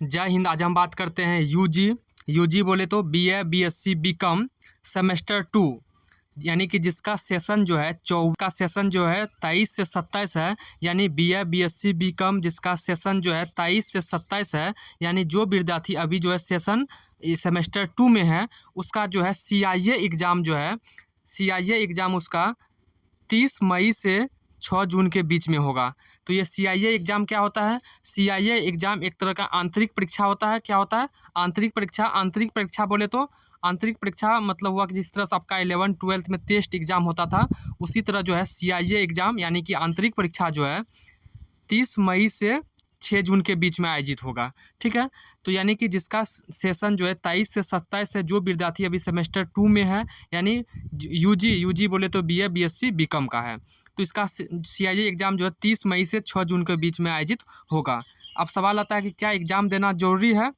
जय हिंद। आज हम बात करते हैं यूजी बोले तो बीए, बीएससी, बीकॉम सेमेस्टर 2 यानी कि जिसका सेशन जो है 23 से 27 है। यानी बीए, बीएससी, बीकॉम जिसका सेशन जो है 23 से 27 है। यानी जो विद्यार्थी अभी जो है सेशन सेमेस्टर 2 में है उसका जो है सीआईए एग्ज़ाम उसका 30 मई से 6 जून के बीच में होगा। तो ये सीआईए एग्ज़ाम क्या होता है? सीआईए एग्ज़ाम एक तरह का आंतरिक परीक्षा होता है। क्या होता है? आंतरिक परीक्षा बोले तो आंतरिक परीक्षा मतलब हुआ कि जिस तरह से आपका 11-12 में टेस्ट एग्ज़ाम होता था, उसी तरह जो है सीआईए एग्ज़ाम यानी कि आंतरिक परीक्षा जो है 30 मई से 6 जून के बीच में आयोजित होगा। ठीक है, तो यानी कि जिसका सेशन जो है 23 से 27 है, जो विद्यार्थी अभी सेमेस्टर 2 में है यानी यूजी बोले तो बीए, बीएससी, बीकॉम का है, तो इसका सीआईए एग्ज़ाम जो है 30 मई से 6 जून के बीच में आयोजित होगा। अब सवाल आता है कि क्या एग्ज़ाम देना ज़रूरी है?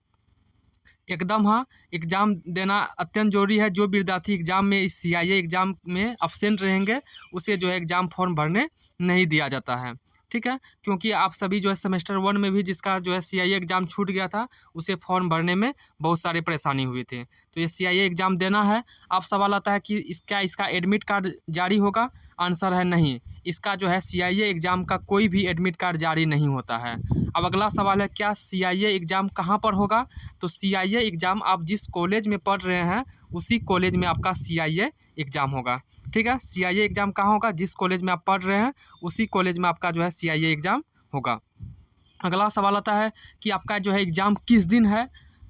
एकदम हाँ, एग्ज़ाम देना अत्यंत ज़रूरी है। जो विद्यार्थी एग्ज़ाम में इस सीआईए एग्ज़ाम में अब्सेंट रहेंगे उसे जो है एग्ज़ाम फॉर्म भरने नहीं दिया जाता है। ठीक है, क्योंकि आप सभी जो है सेमेस्टर 1 में भी जिसका जो है सीआईए एग्ज़ाम छूट गया था उसे फॉर्म भरने में बहुत सारी परेशानी हुई थी। तो ये सीआईए एग्ज़ाम देना है। अब सवाल आता है कि इसका एडमिट कार्ड जारी होगा? आंसर है नहीं। इसका जो है सीआईए एग्ज़ाम का कोई भी एडमिट कार्ड जारी नहीं होता है। अब अगला सवाल है क्या सीआईए एग्ज़ाम कहाँ पर होगा? तो सीआईए एग्ज़ाम आप जिस कॉलेज में पढ़ रहे हैं उसी कॉलेज में आपका सीआईए एग्ज़ाम होगा। ठीक है, सीआईए एग्ज़ाम कहाँ होगा? जिस कॉलेज में आप पढ़ रहे हैं उसी कॉलेज में आपका जो है सीआईए एग्ज़ाम होगा। अगला सवाल आता है कि आपका जो है एग्ज़ाम किस दिन है,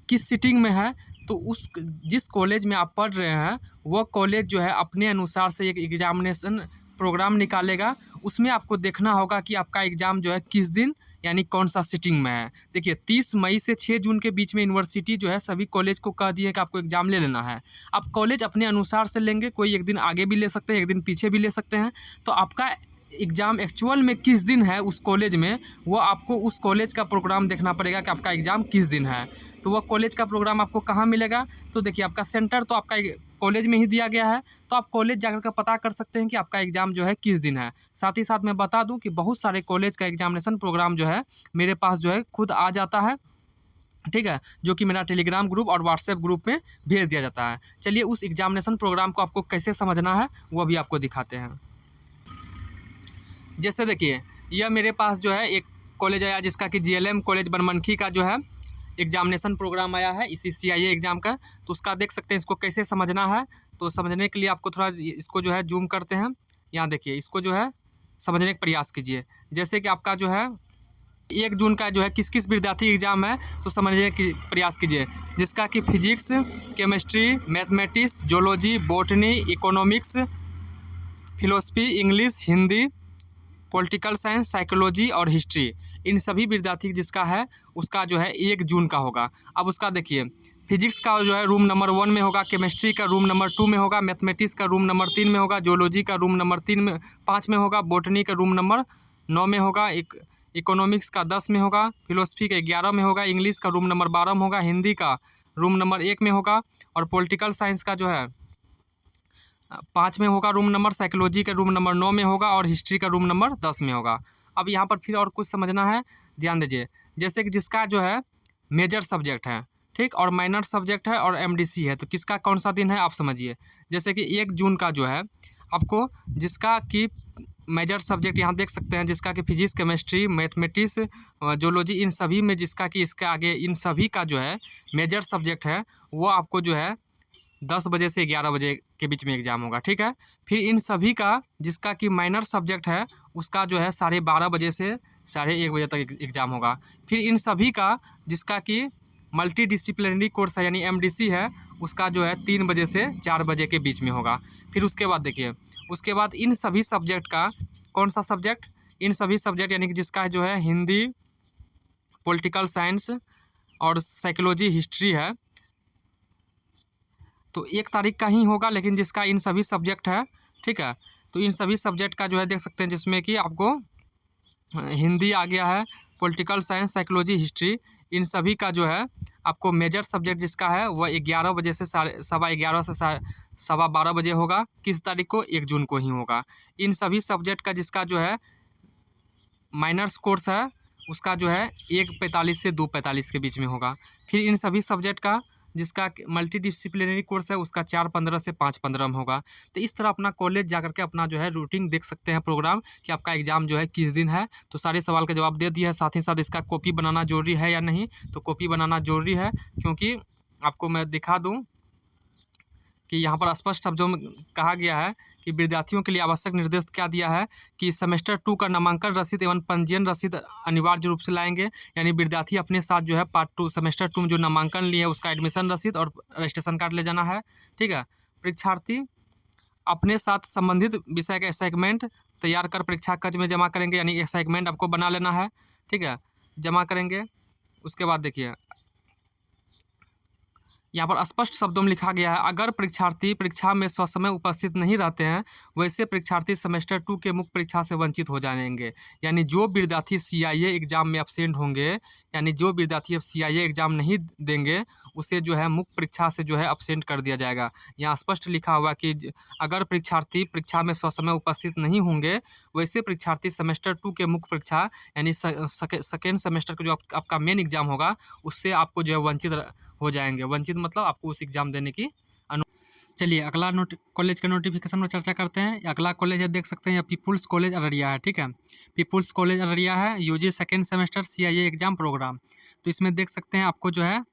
किस सिटिंग में है? तो उस जिस कॉलेज में आप पढ़ रहे हैं वो कॉलेज जो है अपने अनुसार से एक एग्ज़ामिनेशन प्रोग्राम निकालेगा। उसमें आपको देखना होगा कि आपका एग्ज़ाम जो है किस दिन यानी कौन सा सिटिंग में है। देखिए 30 मई से 6 जून के बीच में यूनिवर्सिटी जो है सभी कॉलेज को कह दिए कि आपको एग्ज़ाम ले लेना है। आप कॉलेज अपने अनुसार से लेंगे, कोई एक दिन आगे भी ले सकते हैं, एक दिन पीछे भी ले सकते हैं। तो आपका एग्ज़ाम एक्चुअल में किस दिन है उस कॉलेज में, वो आपको उस कॉलेज का प्रोग्राम देखना पड़ेगा कि आपका एग्ज़ाम किस दिन है। तो वह कॉलेज का प्रोग्राम आपको कहाँ मिलेगा? तो देखिए आपका सेंटर तो आपका कॉलेज में ही दिया गया है, तो आप कॉलेज जाकर के पता कर सकते हैं कि आपका एग्ज़ाम जो है किस दिन है। साथ ही साथ मैं बता दूं कि बहुत सारे कॉलेज का एग्जामिनेशन प्रोग्राम जो है मेरे पास जो है खुद आ जाता है। ठीक है, जो कि मेरा टेलीग्राम ग्रुप और व्हाट्सएप ग्रुप में भेज दिया जाता है। चलिए उस एग्जामिनेशन प्रोग्राम को आपको कैसे समझना है वो भी आपको दिखाते हैं। जैसे देखिए यह मेरे पास जो है एक कॉलेज आया जिसका कि जीएलएम कॉलेज बनमनखी का जो है एग्जामिनेशन प्रोग्राम आया है इसी सीआईए एग्ज़ाम का। तो उसका देख सकते हैं इसको कैसे समझना है। तो समझने के लिए आपको थोड़ा इसको जो है जूम करते हैं। यहाँ देखिए इसको जो है समझने का प्रयास कीजिए। जैसे कि आपका जो है 1 जून का जो है किस किस विद्यार्थी एग्ज़ाम है तो समझने की प्रयास कीजिए। जिसका कि physics, chemistry, mathematics, zoology, botany, economics, philosophy, English, Hindi, political science, psychology और हिस्ट्री, इन सभी विद्यार्थी जिसका है उसका जो है 1 जून का होगा। अब उसका देखिए फिजिक्स का जो है रूम नंबर 1 में होगा, केमिस्ट्री का रूम नंबर 2 में होगा, मैथमेटिक्स का रूम नंबर 3 में होगा, जोलॉजी का रूम नंबर 5 में होगा, बॉटनी का रूम नंबर 9 में होगा, इकोनॉमिक्स का 10 में होगा, फिलोसफी का 11 में होगा, इंग्लिश का रूम नंबर 12 में होगा, हिंदी का रूम नंबर 1 में होगा और पॉलिटिकल साइंस का जो है 5 में होगा रूम नंबर, साइकोलॉजी का रूम नंबर 9 में होगा और हिस्ट्री का रूम नंबर 10 में होगा। अब यहाँ पर फिर और कुछ समझना है, ध्यान दीजिए। जैसे कि जिसका जो है मेजर सब्जेक्ट है, ठीक, और माइनर सब्जेक्ट है और एमडीसी है, तो किसका कौन सा दिन है आप समझिए। जैसे कि 1 जून का जो है आपको जिसका कि मेजर सब्जेक्ट यहाँ देख सकते हैं, जिसका कि फिजिक्स, केमिस्ट्री, मैथमेटिक्स, जोलॉजी, इन सभी में जिसका कि इसके आगे इन सभी का जो है मेजर सब्जेक्ट है वो आपको जो है 10 बजे से 11 बजे के बीच में एग्ज़ाम होगा। ठीक है, फिर इन सभी का जिसका कि माइनर सब्जेक्ट है उसका जो है 12:30 बजे से 1:30 बजे तक एग्ज़ाम होगा। फिर इन सभी का जिसका कि मल्टी डिसिप्लिनरी कोर्स है यानी एमडीसी है उसका जो है 3 बजे से 4 बजे के बीच में होगा। फिर उसके बाद देखिए उसके बाद इन सभी सब्जेक्ट का कौन सा सब्जेक्ट, इन सभी सब्जेक्ट यानी कि जिसका जो है हिंदी, पॉलिटिकल साइंस और साइकोलॉजी, हिस्ट्री है, तो 1 तारीख का ही होगा, लेकिन जिसका इन सभी सब्जेक्ट है, ठीक है, तो इन सभी सब्जेक्ट का जो है देख सकते हैं जिसमें कि आपको हिंदी आ गया है, पॉलिटिकल साइंस, साइकोलॉजी, हिस्ट्री, इन सभी का जो है आपको मेजर सब्जेक्ट जिसका है वह 11 बजे से 11:15 से 12:15 बजे होगा। किस तारीख को? 1 जून को ही होगा। इन सभी सब्जेक्ट का जिसका जो है माइनर्स कोर्स है उसका जो है 1:45 से 2:45 के बीच में होगा। फिर इन सभी सब्जेक्ट का जिसका मल्टी डिसिप्लिनरी कोर्स है उसका 4:15 से 5:15 में होगा। तो इस तरह अपना कॉलेज जा कर के अपना जो है रूटीन देख सकते हैं प्रोग्राम कि आपका एग्ज़ाम जो है किस दिन है। तो सारे सवाल का जवाब दे दिया है, साथ ही साथ इसका कॉपी बनाना ज़रूरी है या नहीं, तो कॉपी बनाना ज़रूरी है, क्योंकि आपको मैं दिखा दूँ कि यहाँ पर स्पष्ट शब्दों में कहा गया है कि विद्यार्थियों के लिए आवश्यक निर्देश क्या दिया है कि सेमेस्टर 2 का नामांकन रसीद एवं पंजीयन रसीद अनिवार्य रूप से लाएंगे। यानी विद्यार्थी अपने साथ जो है पार्ट 2 सेमेस्टर 2 में जो नामांकन लिए है उसका एडमिशन रसीद और रजिस्ट्रेशन कार्ड ले जाना है। ठीक है। परीक्षार्थी अपने साथ संबंधित विषय का असाइनमेंट तैयार कर परीक्षा कक्ष में जमा करेंगे, यानी असाइनमेंट आपको बना लेना है। ठीक है, जमा करेंगे। उसके बाद देखिए यहाँ पर स्पष्ट शब्दों में लिखा गया है, अगर परीक्षार्थी परीक्षा में ससमय उपस्थित नहीं रहते हैं वैसे परीक्षार्थी सेमेस्टर 2 के मुख्य परीक्षा से वंचित हो जाएंगे। यानी जो विद्यार्थी सीआईए एग्जाम में एब्सेंट होंगे, यानी जो विद्यार्थी अब सीआईए एग्जाम नहीं देंगे उसे जो है मुख्य परीक्षा से जो है एब्सेंट कर दिया जाएगा। यहाँ स्पष्ट लिखा हुआ कि अगर परीक्षार्थी परीक्षा में ससमय उपस्थित नहीं होंगे वैसे परीक्षार्थी सेमेस्टर 2 के मुख्य परीक्षा यानी सेकेंड सेमेस्टर का जो आपका मेन एग्जाम होगा उससे आपको जो है वंचित हो जाएंगे। वंचित मतलब आपको उस एग्ज़ाम देने की चलिए अगला कॉलेज का नोटिफिकेशन में चर्चा करते हैं। अगला कॉलेज है, देख सकते हैं, या पीपुल्स कॉलेज अररिया है। ठीक है, पीपुल्स कॉलेज अररिया है, UG second semester CIA exam programme. तो इसमें देख सकते हैं आपको जो है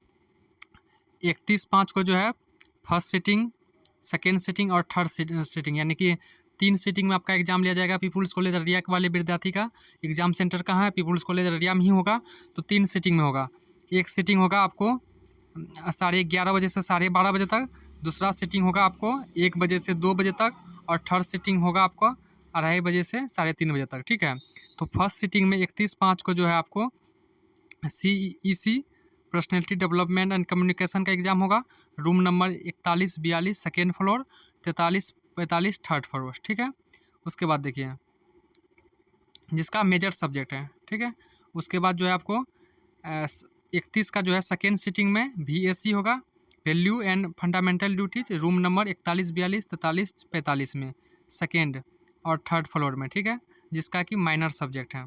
31/5 को जो है फर्स्ट सिटिंग, सेकेंड सिटिंग और थर्ड सिटिंग, यानी कि 3 सिटिंग में आपका एग्जाम लिया जाएगा। पीपुल्स कॉलेज अररिया वाले विद्यार्थी का एग्जाम सेंटर कहाँ है, पीपुल्स कॉलेज अररिया में ही होगा। तो 3 सिटिंग में होगा। एक सिटिंग होगा आपको 11:30 बजे से 12:30 बजे तक, दूसरा सिटिंग होगा आपको 1 बजे से 2 बजे तक, और थर्ड सिटिंग होगा आपको 2:30 बजे से 3:30 बजे तक। ठीक है, तो फर्स्ट सिटिंग में 31/5 को जो है आपको CEC personality development and communication का एग्ज़ाम होगा। Room number 41-42 second floor, 43-45 third floor. ठीक है, उसके बाद देखिए जिसका मेजर सब्जेक्ट है। ठीक है, उसके बाद जो है आपको 31 का जो है सेकेंड सिटिंग में VAC होगा, value and fundamental duties, room number 41-42 43-45 में सेकेंड और थर्ड फ्लोर में। ठीक है, जिसका कि माइनर सब्जेक्ट है।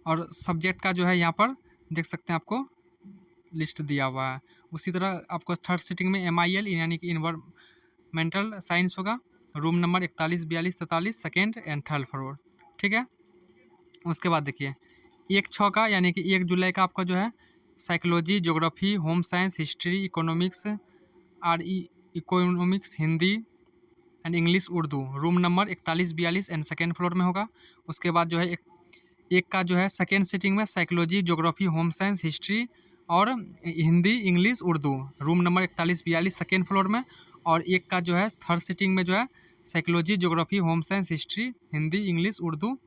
और सब्जेक्ट का जो है यहाँ पर देख सकते हैं आपको लिस्ट दिया हुआ है। उसी तरह आपको थर्ड सिटिंग में MIL यानी कि इन्वायरमेंटल साइंस होगा, room number 41-42 43 second and third floor. ठीक है, उसके बाद देखिए 1/6 का यानी कि 1 जुलाई का आपका जो है psychology, geography, home science, history, economics, economics, Hindi and English Urdu, room number 41-42 and second floor में होगा। उसके बाद जो है एक का जो है सेकेंड सिटिंग में psychology, geography, home science, history और Hindi, English, Urdu, room number 41-42 second floor में। और एक का जो है थर्ड सिटिंग में जो है psychology, geography, home science, history, Hindi, English, Urdu,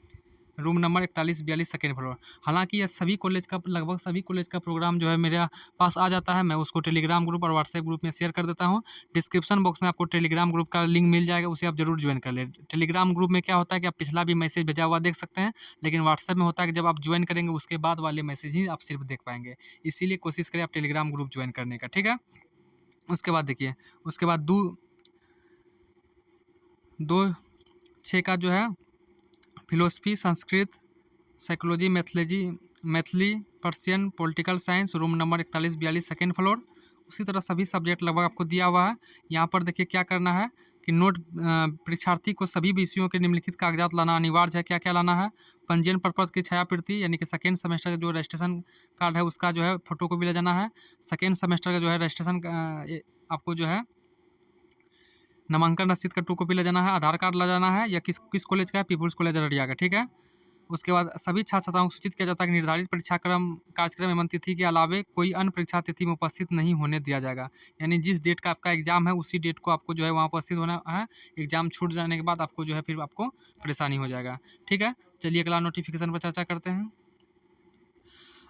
room number 41-42 second floor. हालांकि यह सभी कॉलेज का लगभग सभी कॉलेज का प्रोग्राम जो है मेरे पास आ जाता है। मैं उसको टेलीग्राम ग्रुप और व्हाट्सएप ग्रुप में शेयर कर देता हूँ। डिस्क्रिप्शन बॉक्स में आपको टेलीग्राम ग्रुप का लिंक मिल जाएगा, उसे आप जरूर ज्वाइन कर लें। टेलीग्राम ग्रुप में क्या होता है कि आप पिछला भी मैसेज भेजा हुआ देख सकते हैं, लेकिन व्हाट्सएप में होता है कि जब आप ज्वाइन करेंगे उसके बाद वाले मैसेज ही आप सिर्फ देख पाएंगे। इसीलिए कोशिश करें आप टेलीग्राम ग्रुप ज्वाइन करने का। ठीक है, उसके बाद देखिए उसके बाद 2/6 का जो है philosophy, Sanskrit, psychology, Maithili, Persian, political science, room number 41-42 second floor. उसी तरह सभी सब्जेक्ट लगभग आपको दिया हुआ है। यहाँ पर देखिए क्या करना है कि नोट परीक्षार्थी को सभी विषयों के निम्नलिखित कागजात लाना अनिवार्य है। क्या क्या लाना है, पंजीयन प्रपत्र की छायाप्रति यानी कि सेकेंड सेमेस्टर का जो रजिस्ट्रेशन कार्ड है उसका जो है फोटो को भी ले जाना है। सेकेंड सेमेस्टर का जो है रजिस्ट्रेशन आपको जो है नामांकन रसीद का 2 कॉपी ले जाना है। आधार कार्ड ले जाना है। या किस कॉलेज का है, पीपुल्स कॉलेज अररिया का। ठीक है, उसके बाद सभी छात्र छात्राओं को सूचित किया जाता है कि निर्धारित कार्यक्रम एवं तिथि के अलावे कोई अन्य परीक्षा तिथि में उपस्थित नहीं होने दिया जाएगा। यानी जिस डेट का आपका एग्जाम है उसी डेट को आपको जो है वहाँ उपस्थित होना है। एग्जाम छूट जाने के बाद आपको जो है फिर आपको परेशानी हो जाएगा। ठीक है, चलिए अगला नोटिफिकेशन पर चर्चा करते हैं।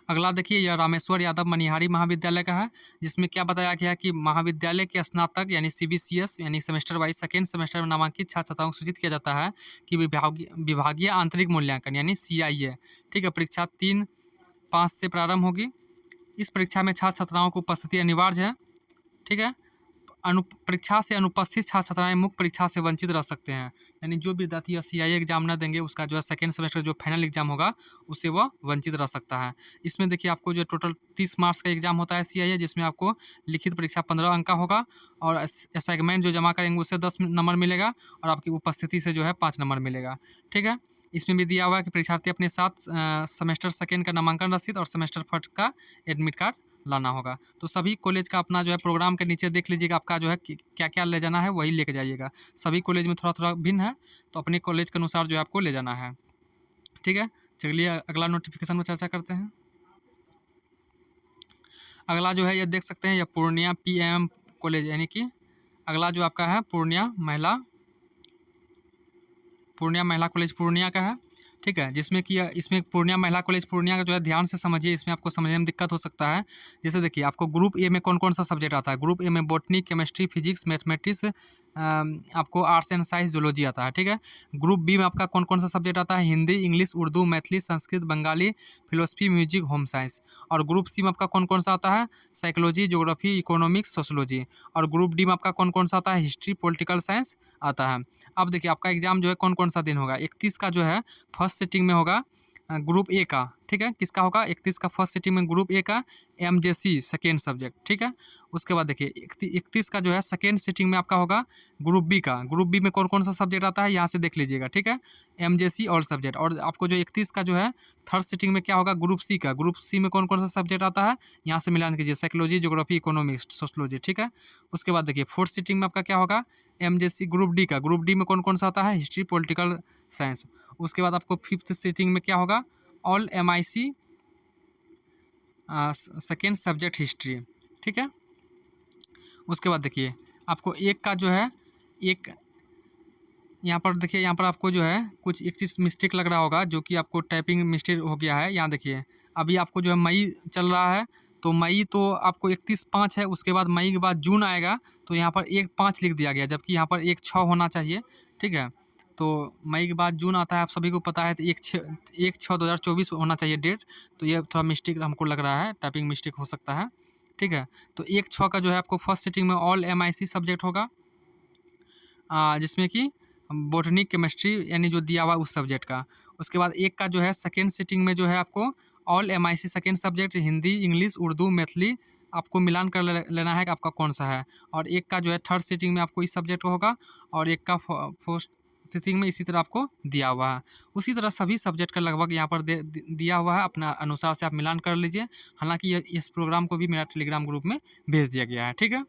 अगला देखिए यह रामेश्वर यादव मनिहारी महाविद्यालय का है, जिसमें क्या बताया गया है कि महाविद्यालय के स्नातक यानी CBCS यानी सेमेस्टर वाइज सेकेंड सेमेस्टर में नामांकित छात्र छात्राओं को सूचित किया जाता है कि विभागीय आंतरिक मूल्यांकन यानी CIA, ठीक है, परीक्षा 3/5 से प्रारंभ होगी। इस परीक्षा में छात्र छात्राओं को उपस्थिति अनिवार्य है। ठीक है, परीक्षा से अनुपस्थित छात्र छात्राएँ मुख्य परीक्षा से वंचित रह सकते हैं। यानी जो विद्यार्थी CII एग्ज़ाम ना देंगे, उसका जो है सेकेंड सेमेस्टर जो फाइनल एग्ज़ाम होगा, उससे वह वंचित रह सकता है। इसमें देखिए आपको जो टोटल 30 मार्क्स का एग्ज़ाम होता है CII, जिसमें आपको लिखित परीक्षा 15 अंक का होगा और असाइनमेंट जो जमा करेंगे उससे 10 नंबर मिलेगा और आपकी उपस्थिति से जो है 5 नंबर मिलेगा। ठीक है। इसमें भी दिया हुआ है कि परीक्षार्थी अपने साथ सेमेस्टर सेकेंड का नामांकन रसीद और सेमेस्टर फर्स्ट का एडमिट कार्ड लाना होगा। तो सभी कॉलेज का अपना जो है प्रोग्राम के नीचे देख लीजिएगा, आपका जो है क्या क्या ले जाना है वही लेके जाइएगा। सभी कॉलेज में थोड़ा थोड़ा भिन्न है, तो अपने कॉलेज के अनुसार जो है आपको ले जाना है। ठीक है। चलिए अगला नोटिफिकेशन में चर्चा करते हैं। अगला जो है ये देख सकते हैं, ये पूर्णिया PM कॉलेज, यानी कि अगला जो आपका है पूर्णिया महिला कॉलेज पूर्णिया का है। ठीक है। जिसमें कि इसमें पूर्णिया महिला कॉलेज पूर्णिया का जो है ध्यान से समझिए, इसमें आपको समझने में दिक्कत हो सकता है। जैसे देखिए आपको ग्रुप ए में कौन कौन सा सब्जेक्ट आता है। ग्रुप ए में बॉटनी, केमिस्ट्री, फिजिक्स, मैथमेटिक्स, आपको आर्ट्स एंड साइंस, जूलॉजी आता है। ठीक है। ग्रुप बी में आपका कौन कौन सा सब्जेक्ट आता है। Hindi, English, Urdu, Maithili, Sanskrit, Bengali, philosophy, music, home science. और ग्रुप सी में आपका कौन कौन सा आता है। Psychology, geography, economics, sociology. और ग्रुप डी में आपका कौन कौन सा आता है। हिस्ट्री, पॉलिटिकल साइंस आता है। अब देखिए आपका एग्जाम जो है कौन कौन सा दिन होगा। 31 का जो है फर्स्ट सिटिंग में होगा ग्रुप ए का। ठीक है। किसका होगा 31 का फर्स्ट सिटिंग में ग्रुप ए का, MJC सेकेंड सब्जेक्ट। ठीक है। उसके बाद देखिए 31 का जो है सेकेंड सिटिंग में आपका होगा ग्रुप बी का। ग्रुप बी में कौन कौन सा सब्जेक्ट आता है यहाँ से देख लीजिएगा। ठीक है। MJC all subject. और आपको जो 31 का जो है थर्ड सिटिंग में क्या होगा ग्रुप सी का। ग्रुप सी में कौन कौन सा सब्जेक्ट आता है यहाँ से मिलान कीजिए। Psychology, geography, economics, sociology. ठीक है। उसके बाद देखिए फोर्थ सिटिंग में आपका क्या होगा MJC ग्रुप डी का। ग्रुप डी में कौन कौन सा आता है। History, political science. उसके बाद आपको फिफ्थ सिटिंग में क्या होगा all MIC second subject history. ठीक है। उसके बाद देखिए आपको एक का जो है एक यहाँ पर देखिए, यहाँ पर आपको जो है कुछ एक चीज़ मिस्टेक लग रहा होगा, जो कि आपको टाइपिंग मिस्टेक हो गया है। यहाँ देखिए अभी आपको जो है मई चल रहा है, तो मई तो आपको 31/5 है। उसके बाद मई के बाद जून आएगा, तो यहाँ पर 1/5 लिख दिया गया, जबकि यहाँ पर 1/6 होना चाहिए। ठीक है। तो मई के बाद जून आता है, आप सभी को पता है, तो 1/6/2024 होना चाहिए डेट। तो ये थोड़ा मिस्टेक हमको लग रहा है, टाइपिंग मिस्टेक हो सकता है। ठीक है। तो 1/6 का जो है आपको फर्स्ट सिटिंग में ऑल MIC सब्जेक्ट होगा, जिसमें कि बॉटनी, केमिस्ट्री यानी जो दिया हुआ उस सब्जेक्ट का। उसके बाद एक का जो है सेकेंड सिटिंग में जो है आपको all MIC second subject Hindi, English, Urdu, Maithili आपको मिलान कर लेना है कि आपका कौन सा है। और एक का जो है थर्ड सिटिंग में आपको इस सब्जेक्ट को होगा, और एक का फोर्थ सिटिंग में इसी तरह आपको दिया हुआ है। उसी तरह सभी सब्जेक्ट का लगभग यहाँ पर दिया हुआ है, अपना अनुसार से आप मिलान कर लीजिए। हालांकि इस प्रोग्राम को भी मेरा टेलीग्राम ग्रुप में भेज दिया गया है। ठीक है।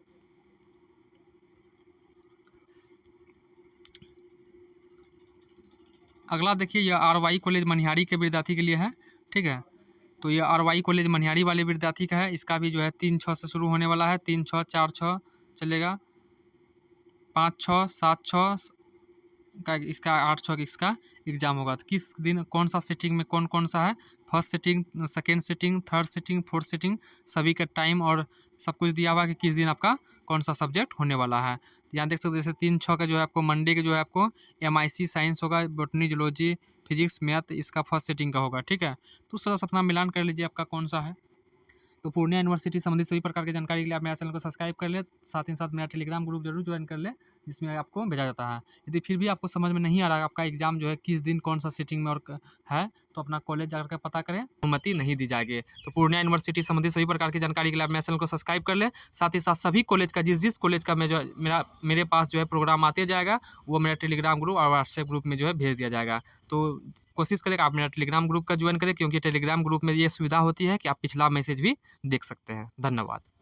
अगला देखिए यह RY कॉलेज मनिहारी के विद्यार्थी के लिए है। ठीक है। तो ये RY कॉलेज मनिहारी वाले विद्यार्थी का है। इसका भी जो है 3/6 से शुरू होने वाला है। 3/6, 4/6 चलेगा, 5/6, 7/6 का इसका, 8/6 इसका एग्ज़ाम होगा। तो किस दिन कौन सा सिटिंग में कौन कौन सा है, first sitting, second sitting, third sitting, fourth sitting, सभी का टाइम और सब कुछ दिया हुआ है कि किस दिन आपका कौन सा सब्जेक्ट होने वाला है। तो यहाँ देख सकते हो जैसे 3/6 का जो है आपको मंडे के जो है आपको MIC साइंस होगा, बॉटनी, जूलॉजी, फिजिक्स, मैथ इसका फर्स्ट सिटिंग का होगा। ठीक है। तो उस तरह से अपना मिलान कर लीजिए आपका कौन सा है। तो पूर्णिया यूनिवर्सिटी संबंधित सभी प्रकार की जानकारी के लिए आप मेरा चैनल को सब्सक्राइब कर ले, साथ ही साथ मेरा टेलीग्राम ग्रुप जरूर ज्वाइन कर ले, जिसमें आपको भेजा जाता है। यदि फिर भी आपको समझ में नहीं आ रहा आपका एग्जाम जो है किस दिन कौन सा सिटिंग में और है, तो अपना कॉलेज जाकर के पता करें, अनुमति नहीं दी जाएगी। तो पूर्णिया यूनिवर्सिटी संबंधित सभी प्रकार की जानकारी के लिए आप मेरे चैनल को सब्सक्राइब कर ले, साथ ही साथ सभी कॉलेज का जिस कॉलेज का मैं जो मेरे पास जो है प्रोग्राम आते जाएगा, वो मेरा टेलीग्राम ग्रुप और व्हाट्सएप ग्रुप में जो है भेज दिया जाएगा। तो कोशिश करें आप मेरा टेलीग्राम ग्रुप का ज्वाइन करें, क्योंकि टेलीग्राम ग्रुप में ये सुविधा होती है कि आप पिछला मैसेज भी देख सकते हैं। धन्यवाद।